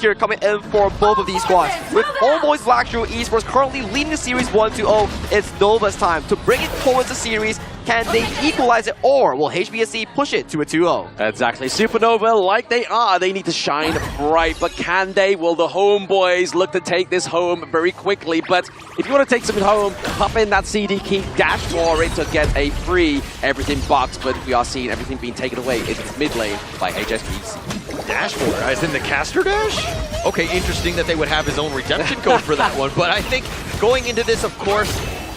here coming in for both of these squads. With Homeboys Blackstreet Esports currently leading the series 1-0, it's Nova's time to bring it towards the series. Can they equalize it, or will HBSE push it to a 2-0? Exactly. Supernova, like they are, they need to shine bright, but can they? Will the Homeboys look to take this home very quickly? But if you want to take something home, pop in that CD key, dash for it to get a free everything box, but we are seeing everything being taken away in its mid lane by HBSE. Dash for it, as in the caster dash? Okay, interesting that they would have his own redemption code for that one, but I think going into this, of course,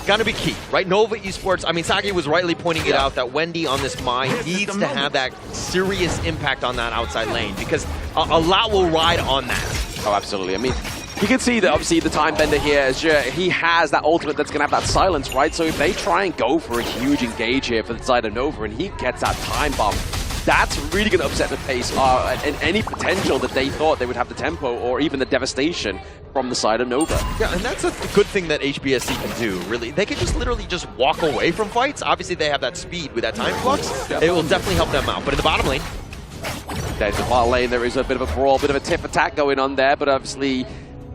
gonna be key, right? Nova Esports, I mean, Saki was rightly pointing it out that Wendy on this mine needs to have that serious impact on that outside lane because a lot will ride on that. Oh, absolutely. I mean, you can see that obviously the time bender here, he has that ultimate that's going to have that silence, right? So if they try and go for a huge engage here for the side of Nova and he gets that time bomb, that's really going to upset the pace and any potential that they thought they would have the tempo or even the devastation from the side of Nova. Yeah, and that's a good thing that HBSE can do, really. They can just literally just walk away from fights. Obviously, they have that speed with that time flux. Yeah. It will definitely help them out. But in the bottom lane... There's the bottom lane. There is a bit of a brawl, bit of a tip attack going on there, but obviously...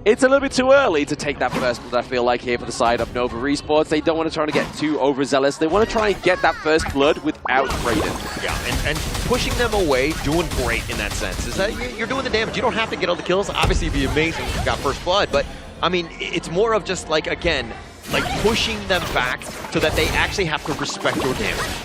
It's a little bit too early to take that first blood, I feel like, here for the side of Nova Esports. They don't want to try to get too overzealous. They want to try and get that first blood without trading. Yeah, and pushing them away, doing great in that sense. Is that you're doing the damage. You don't have to get all the kills. Obviously, it'd be amazing if you got first blood, but, I mean, it's more of just, like, again, like pushing them back so that they actually have to respect your damage.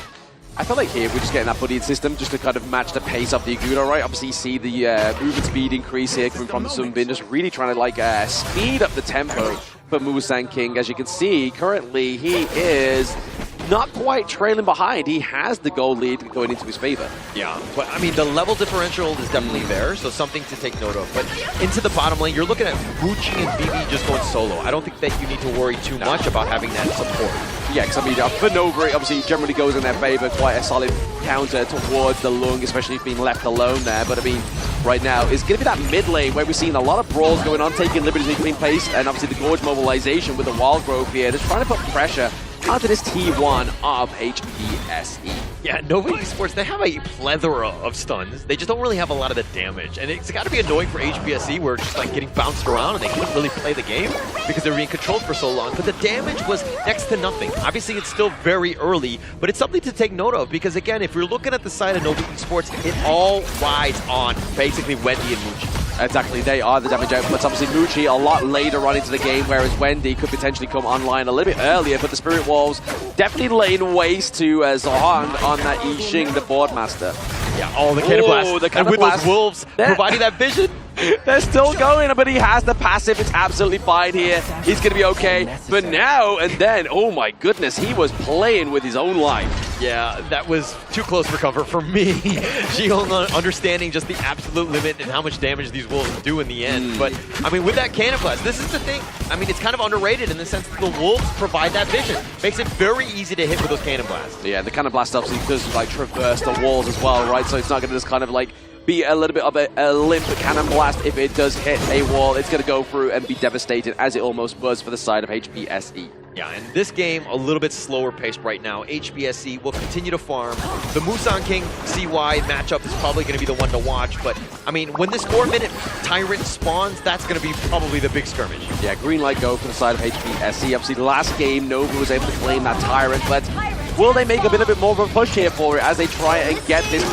I feel like here we're just getting that buddying system just to kind of match the pace of the Agudo, right? Obviously you see the movement speed increase here coming from the Sunbin, just really trying to like speed up the tempo for Musang King. As you can see, currently he is not quite trailing behind. He has the gold lead going into his favor. Yeah, but I mean, the level differential is definitely there, so something to take note of. But into the bottom lane, you're looking at Bucci and BB just going solo. I don't think that you need to worry too much about having that support. Yeah, because I mean, for Nova, it obviously generally goes in their favor, quite a solid counter towards the Lung, especially if being left alone there. But I mean, right now, it's going to be that mid lane where we're seeing a lot of brawls going on, taking liberties between pace, and obviously the Gorge mobilization with the Wild Growth here, just trying to put pressure onto this T1 of HBSE. Yeah, Nova Esports, they have a plethora of stuns. They just don't really have a lot of the damage. And it's got to be annoying for HBSE where it's just like getting bounced around and they couldn't really play the game because they were being controlled for so long. But the damage was next to nothing. Obviously, it's still very early, but it's something to take note of because, again, if you're looking at the side of Nova Esports, it all rides on basically Wendy and Mucci. Exactly, they are the damage outputs. Obviously, Mucci a lot later on into the game, whereas Wendy could potentially come online a little bit earlier, but the Spirit Wolves definitely laying waste to Zohan on that I Ching, the Boardmaster. Yeah, oh, the Cannon Blast. And with those wolves providing that vision. They're still going, but he has the passive. It's absolutely fine here. He's going to be okay. But now and then, oh my goodness, he was playing with his own life. Yeah, that was too close for comfort for me. Jihoung understanding just the absolute limit and how much damage these wolves do in the end. But, I mean, with that Cannon Blast, this is the thing. I mean, it's kind of underrated in the sense that the wolves provide that vision. Makes it very easy to hit with those Cannon Blasts. Yeah, the Cannon Blast obviously does, like, traverse the walls as well, right? So it's not going to just kind of, like, be a little bit of a limp Cannon Blast. If it does hit a wall, it's going to go through and be devastated, as it almost was for the side of HBSE. Yeah, and this game, a little bit slower paced right now. HBSE will continue to farm. The Musang King CY matchup is probably going to be the one to watch, but, I mean, when this 4-minute Tyrant spawns, that's going to be probably the big skirmish. Yeah, green light go for the side of HBSE. Obviously, the last game, Nova was able to claim that Tyrant, but will they make a bit more of a push here for it as they try and get this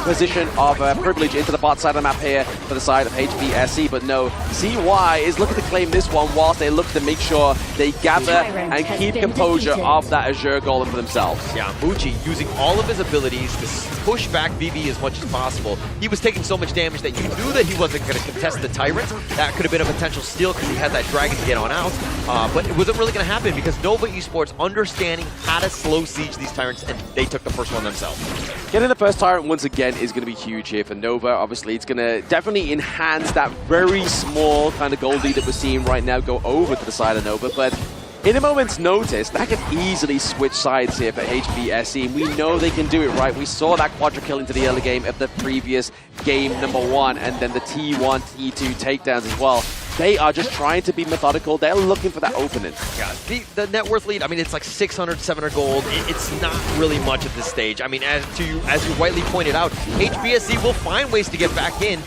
position of privilege into the bot side of the map here for the side of HBSE? But no, CY is looking to claim this one whilst they look to make sure they gather and keep composure of that Azure Golem for themselves. Yeah, Mucci using all of his abilities to push back BB as much as possible. He was taking so much damage that you knew that he wasn't going to contest the Tyrant. That could have been a potential steal because he had that Dragon to get on out. But it wasn't really going to happen because Nova Esports understanding how to slow siege these Tyrants, and they took the first one themselves. Getting the first Tyrant once again is going to be huge here for Nova. Obviously, it's going to definitely enhance that very small kind of gold lead that we're seeing right now go over to the side of Nova, but in a moment's notice, that could easily switch sides here for HBSE. We know they can do it, right? We saw that quadra kill into the early game of the previous game #1, and then the T1, T2 takedowns as well. They are just trying to be methodical. They're looking for that opening. Yeah, the net worth lead, I mean, it's like 600, 700 gold. It's not really much at this stage. I mean, as you rightly pointed out, HBSE will find ways to get back in.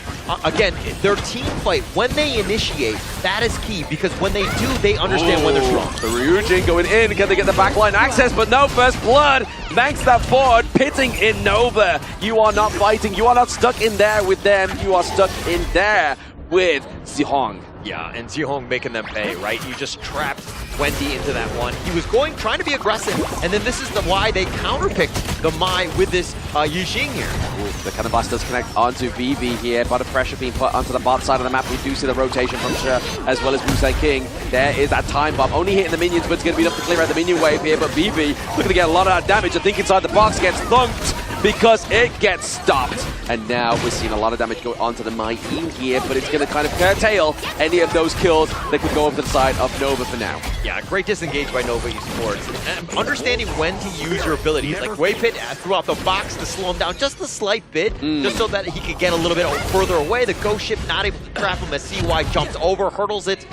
again, their team fight, when they initiate, that is key, because when they do, they understand when they're strong. The Ryujin going in, can they get the backline access? But no, First Blood banks that forward, pitting in Nova. You are not fighting, you are not stuck in there with them, you are stuck in there with Zihong. Yeah, and Zihong making them pay, right? You just trapped Wendy into that one. He was trying to be aggressive, and then this is why they counterpicked the Mai with this Yijing here. Ooh, the Cannon Blast does connect onto VV here, but a pressure being put onto the bot side of the map. We do see the rotation from Sher as well as Musen King. There is that time bomb, only hitting the minions, but it's going to be enough to clear out the minion wave here. But VV looking to get a lot of that damage. I think inside the box gets thunked because it gets stopped. And now we're seeing a lot of damage go onto the Mai team here, but it's going to kind of curtail any of those kills that could go over to the side of Nova for now. Yeah, great disengage by Nova Esports. And understanding when to use your abilities. Like Wave Pit threw out the box to slow him down just a slight bit, just so that he could get a little bit further away. The Ghost Ship not able to trap him as CY jumps over, hurdles it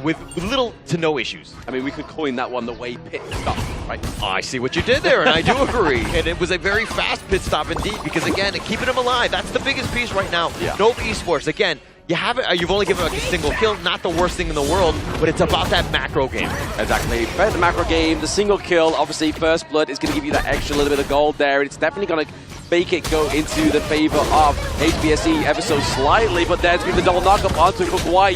with little to no issues. I mean, we could coin that one the Wave Pit stop, right? Oh, I see what you did there, and I do agree. And it was a very fast pit stop indeed, because again, keeping him alive, that's the biggest piece right now. Yeah. Nova Esports, again, you've only given like a single kill, not the worst thing in the world, but it's about that macro game. Exactly. Better the macro game, the single kill, obviously First Blood is going to give you that extra little bit of gold there. It's definitely going to make it go into the favor of HBSE ever so slightly, but there's been the double knockup onto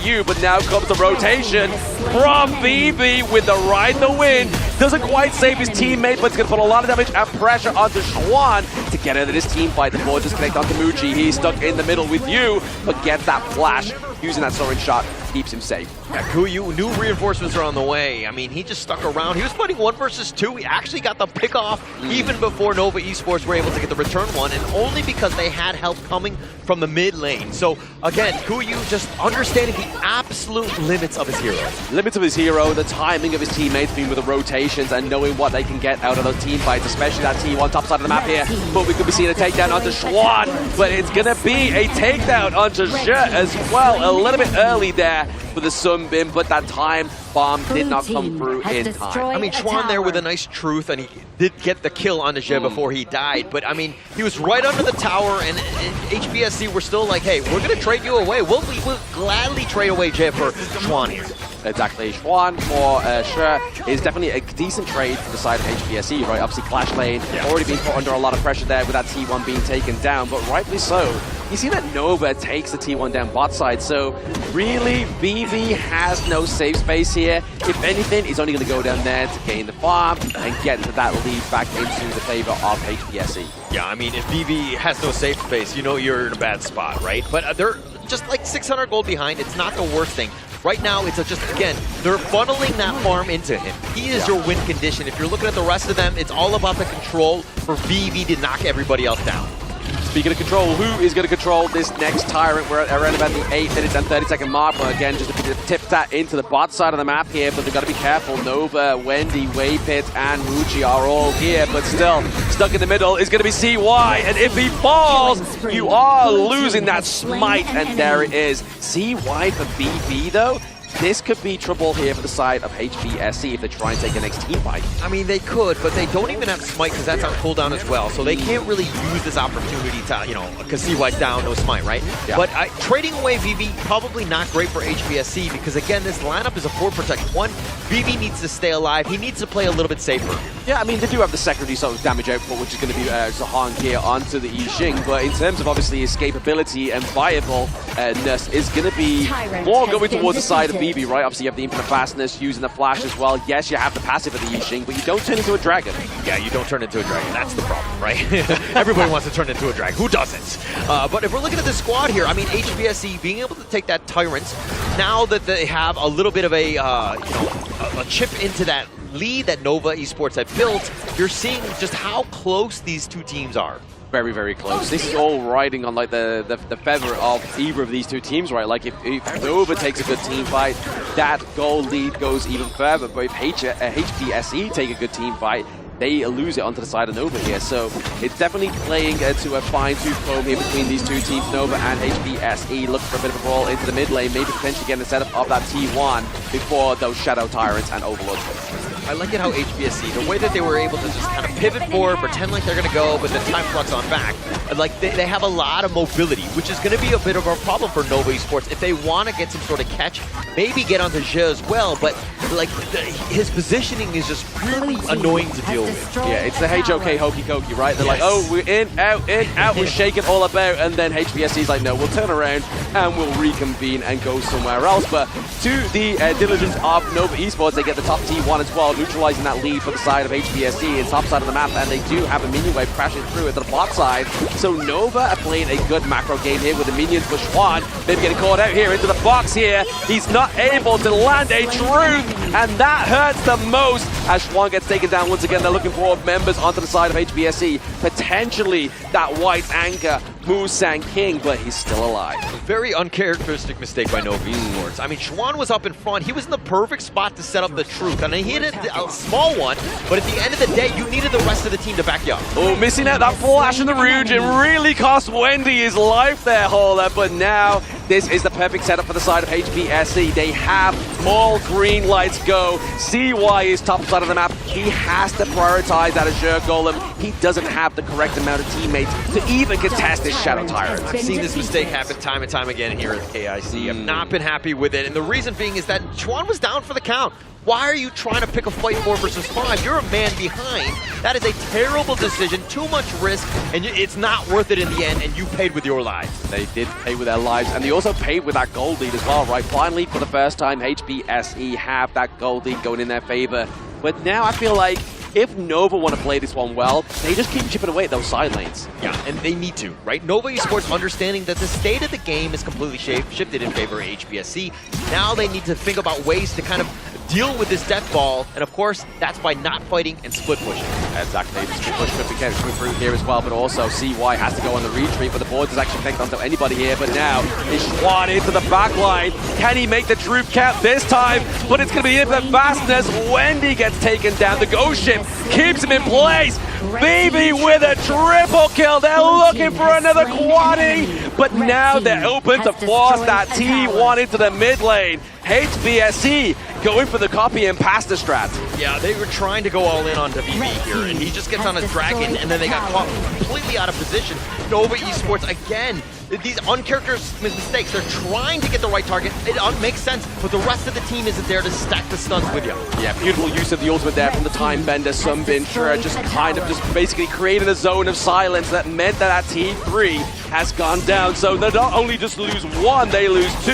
Yu, but now comes the rotation from VV with the ride the wind. Doesn't quite save his teammate, but it's going to put a lot of damage and pressure onto Schwan to get out of this team fight. The ball just connect onto Muji. He's stuck in the middle with Yu, but gets that flash. Using that soaring shot keeps him safe. Yeah, Kuyu, new reinforcements are on the way. I mean, he just stuck around. He was fighting 1 versus 2. He actually got the pick off even before Nova Esports were able to get the return one, and only because they had help coming from the mid lane. So again, Kuyu just understanding the absolute limits of his hero. Limits of his hero, the timing of his teammates being with the rotations and knowing what they can get out of those team fights, especially that T1 top side of the map here. But we could be seeing a takedown onto Schwan, but it's going to be a takedown onto She as well. A little bit early there for the Sunbin, but that time bomb did not come through in time. I mean, Schwan there with a nice truth, and he did get the kill on the She before he died, but I mean, he was right under the tower, and HBSE were still like, hey, we're going to trade you away. We'll gladly trade away She for Schwan here. Exactly. Schwan for She is definitely a decent trade for the side of HBSE, right? Obviously, Clash Lane already being put under a lot of pressure there with that T1 being taken down, but rightly so. You see that Nova takes the T1 down bot side, so really, VV has no safe space here. If anything, he's only going to go down there to gain the farm and get that lead back into the favor of HBSE. Yeah, I mean, if VV has no safe space, you know you're in a bad spot, right? But they're just like 600 gold behind. It's not the worst thing. Right now, it's just, again, they're funneling that farm into him. He is your win condition. If you're looking at the rest of them, it's all about the control for VV to knock everybody else down. Speaking of control, who is going to control this next Tyrant? We're at around about the 8 minutes and 30-second mark, but again, just to tip that into the bot side of the map here, but they've got to be careful. Nova, Wendy, Waypit, and Muji are all here, but still, stuck in the middle is going to be CY, and if he falls, you are losing that smite, and there it is. CY for BB, though? This could be trouble here for the side of HBSE if they try and take the next team fight. I mean, they could, but they don't even have Smite because that's on cooldown as well. So they can't really use this opportunity to, you know, because CY's down, no Smite, right? Yeah. But trading away VV, probably not great for HBSE because, again, this lineup is a 4 protect. One, VV needs to stay alive. He needs to play a little bit safer. Yeah, I mean, they do have the secondary sort of damage output, which is going to be Zahong here onto the Yixing, but in terms of obviously escapability and viableness is going to be more going towards the side of VV, right? Obviously, you have the infinite fastness, using the flash as well. Yes, you have the passive of the Yixing, but you don't turn into a dragon. Yeah, you don't turn into a dragon. That's the problem, right? Everybody wants to turn into a dragon. Who doesn't? But if we're looking at the squad here, I mean, HBSE being able to take that Tyrant, now that they have a little bit of a, a chip into that lead that Nova Esports had built, you're seeing just how close these two teams are. Very, very close. This is all riding on like the feather of either of these two teams, right? Like if Nova takes a good team fight, that goal lead goes even further. But if HBSE take a good team fight, they lose it onto the side of Nova here. So it's definitely playing to a fine-tooth comb here between these two teams, Nova and HBSE. Looking for a bit of a brawl into the mid lane, maybe potentially getting the setup of that T1 before those Shadow Tyrants and Overlords. I like it how HBSE, the way that they were able to just kind of pivot forward, pretend like they're going to go, but then time flux on back. Like they have a lot of mobility, which is going to be a bit of a problem for Nova Esports. If they want to get some sort of catch, maybe get onto Je as well, but like his positioning is just really annoying to deal with. Yeah, it's the HOK hokey cokey, right? They're like, oh, we're in, out, we're shaking all about, and then HBSE's like, no, we'll turn around and we'll reconvene and go somewhere else. But to the diligence of Nova Esports, they get the top T1 as well, neutralizing that lead for the side of HBSE. It's top side of the map, and they do have a minion wave crashing through at the bot side. So Nova are playing a good macro game here with the minions for Schwan. Maybe getting caught out here into the box here. He's not able to land a truth, and that hurts the most as Schwan gets taken down once again. They're looking for members onto the side of HBSE. Potentially that white anchor, Musang King, but he's still alive. Very uncharacteristic mistake by Nova Esports. I mean, Schwan was up in front. He was in the perfect spot to set up the truth. And he hit a small one, but at the end of the day, you needed the rest of the team to back you up. Oh, missing out that flash in the Rouge. It really cost Wendy his life there, Holler. But now, this is the perfect setup for the side of HBSE. They have all green lights go. CY is top side of the map. He has to prioritize that Azure Golem. He doesn't have the correct amount of teammates to even contest this Shadow Tyrant. I've seen this mistake happen time and time again here at KIC. I've not been happy with it, and the reason being is that Schwan was down for the count. Why are you trying to pick a fight 4 versus 5? You're a man behind. That is a terrible decision, too much risk, and it's not worth it in the end, and you paid with your lives. They did pay with their lives, and they also paid with that gold lead as well, right? Finally, for the first time, HBSE have that gold lead going in their favor. But now I feel like if Nova want to play this one well, they just keep chipping away at those side lanes. Yeah, and they need to, right? Nova Esports understanding that the state of the game is completely shifted in favor of HBSE. Now they need to think about ways to kind of deal with this death ball, and of course, that's by not fighting and split pushing. Exactly, the split push could be getting through here as well, but also CY has to go on the retreat, but the board does actually connect onto anybody here, but now is Schwan into the back line. Can he make the troop count this time? But it's going to be infinite fastness. Wendy gets taken down. The ghost ship keeps him in place. BB with a triple kill. They're looking for another quaddie, but now they're open to force that T1 into the mid lane. HBSE going for the copy and pasta strat. Yeah, they were trying to go all in on BB here, and he just gets on his dragon, and then they got caught completely out of position. Nova Esports, again, these uncharacteristic mistakes. They're trying to get the right target. It makes sense, but the rest of the team isn't there to stack the stuns with you. Yeah, beautiful use of the ultimate there from the Time Bender, Sunbin, just basically creating a zone of silence that meant that T3 has gone down. So they not only just lose one, they lose 2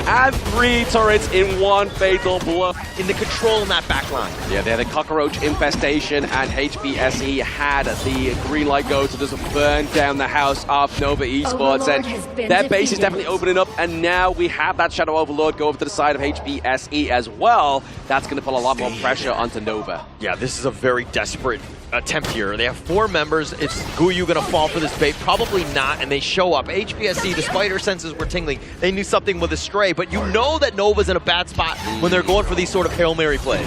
and 3 turrets in one fatal blow. In the control in that back line. Yeah, they had a cockroach infestation, and HBSE had the green light go to just burn down the house of Nova Esports, and their base is definitely opening up, and now we have that Shadow Overlord go over to the side of HBSE as well. That's going to put a lot more pressure onto Nova. Yeah, this is a very desperate attempt here. They have 4 members. Is Guyu going to fall for this bait? Probably not, and they show up. HBSE, the spider senses were tingling. They knew something with a stray, but you know that Nova's in a bad spot when they're going for these sort of Hail Mary plays.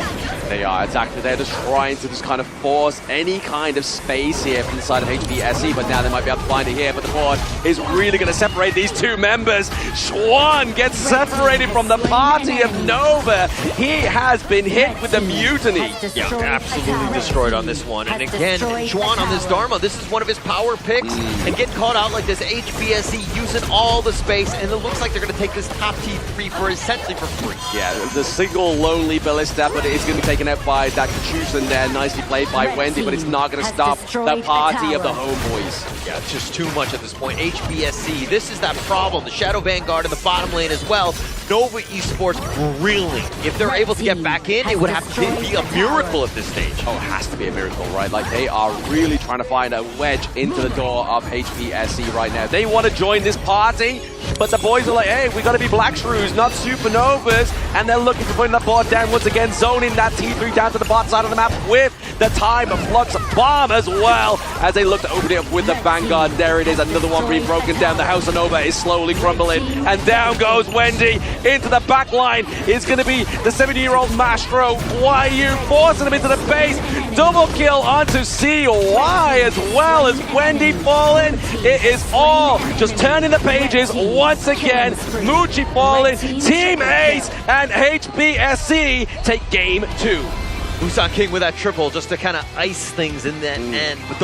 They are, exactly. They're just trying to just kind of force any kind of space here from the side of HBSE, but now they might be able to find it here, but the board is really going to separate these 2 members. Schwan gets separated from the party of Nova. He has been hit with the mutiny. Yeah, absolutely destroyed on this one. And again, Schwan on this Dharma, this is one of his power picks, and get caught out like this. HBSE using all the space, and it looks like they're going to take this top T3 for essentially for free. Yeah, the single lonely ballista, but it is going to be taken out by that Kachusen there, nicely played by Wendy, but it's not going to stop the party of the homeboys. Yeah, it's just too much at this point. HBSE, this is that problem. The Shadow Vanguard in the bottom lane as well. Nova Esports reeling. If they're able to get back in, it would have to be a miracle at this stage. Oh, it has to be a miracle, right? Like, they are really trying to find a wedge into the door of HBSE right now. They want to join this party, but the boys are like, hey, we got to be Black Shrews, not Supernovas, and they're looking to put that board down once again, zoning that T3 down to the bot side of the map with the Time Flux bomb as well, as they look to open it up with the Vanguard. There it is, another one being broken down. The House of Nova is slowly crumbling, and down goes Wendy into the back line. It's going to be the 70-year-old Mastro. Why are you forcing him into the base? Double kill onto CY as well as Wendy falling. It is all just turning the pages once again. Muchi falling, Team Ace and HBSE take game 2. Musang King with that triple just to kind of ice things in that end. But